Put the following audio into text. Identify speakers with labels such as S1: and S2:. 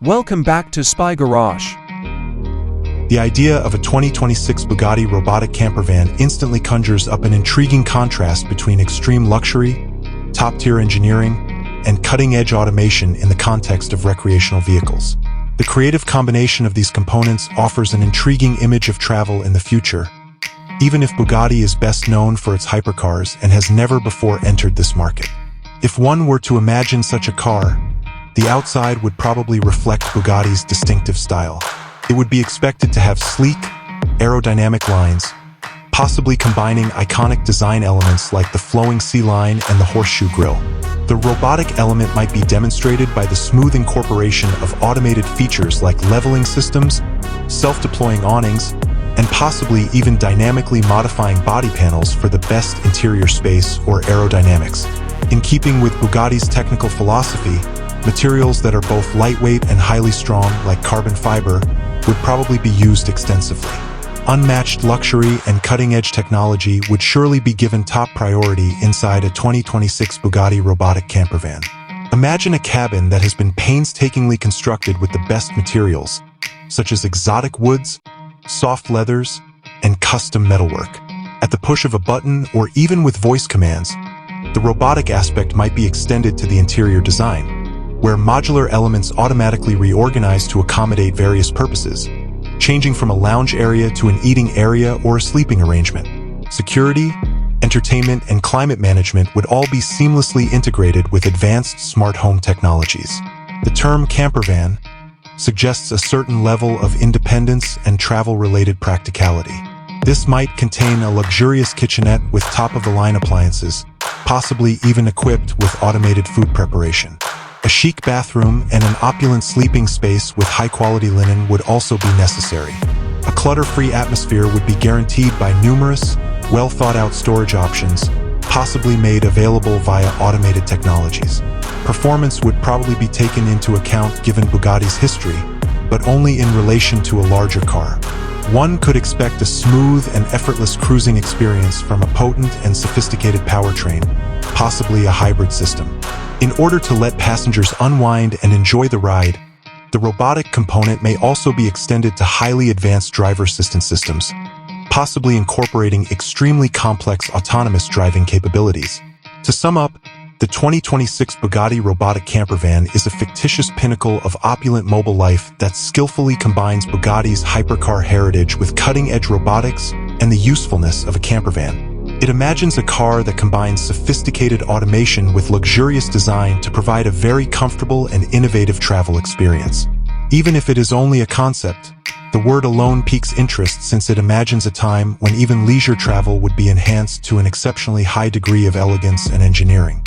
S1: Welcome back to Spy Garage.
S2: The idea of a 2026 Bugatti Robotic Campervan instantly conjures up an intriguing contrast between extreme luxury, top-tier engineering, and cutting-edge automation in the context of recreational vehicles. The creative combination of these components offers an intriguing image of travel in the future, even if Bugatti is best known for its hypercars and has never before entered this market. If one were to imagine such a car, the outside would probably reflect Bugatti's distinctive style. It would be expected to have sleek, aerodynamic lines, possibly combining iconic design elements like the flowing C-line and the horseshoe grille. The robotic element might be demonstrated by the smooth incorporation of automated features like leveling systems, self-deploying awnings, and possibly even dynamically modifying body panels for the best interior space or aerodynamics. In keeping with Bugatti's technical philosophy, materials that are both lightweight and highly strong, like carbon fiber, would probably be used extensively. Unmatched luxury and cutting-edge technology would surely be given top priority inside a 2026 Bugatti Robotic Campervan. Imagine a cabin that has been painstakingly constructed with the best materials, such as exotic woods, soft leathers, and custom metalwork. At the push of a button or even with voice commands, the robotic aspect might be extended to the interior design, where modular elements automatically reorganize to accommodate various purposes, changing from a lounge area to an eating area or a sleeping arrangement. Security, entertainment, and climate management would all be seamlessly integrated with advanced smart home technologies. The term campervan suggests a certain level of independence and travel-related practicality. This might contain a luxurious kitchenette with top-of-the-line appliances, possibly even equipped with automated food preparation. A chic bathroom and an opulent sleeping space with high-quality linen would also be necessary. A clutter-free atmosphere would be guaranteed by numerous, well-thought-out storage options, possibly made available via automated technologies. Performance would probably be taken into account given Bugatti's history, but only in relation to a larger car. One could expect a smooth and effortless cruising experience from a potent and sophisticated powertrain, possibly a hybrid system. In order to let passengers unwind and enjoy the ride, the robotic component may also be extended to highly advanced driver assistance systems, possibly incorporating extremely complex autonomous driving capabilities. To sum up, the 2026 Bugatti Robotic Campervan is a fictitious pinnacle of opulent mobile life that skillfully combines Bugatti's hypercar heritage with cutting-edge robotics and the usefulness of a campervan. It imagines a car that combines sophisticated automation with luxurious design to provide a very comfortable and innovative travel experience. Even if it is only a concept, the word alone piques interest since it imagines a time when even leisure travel would be enhanced to an exceptionally high degree of elegance and engineering.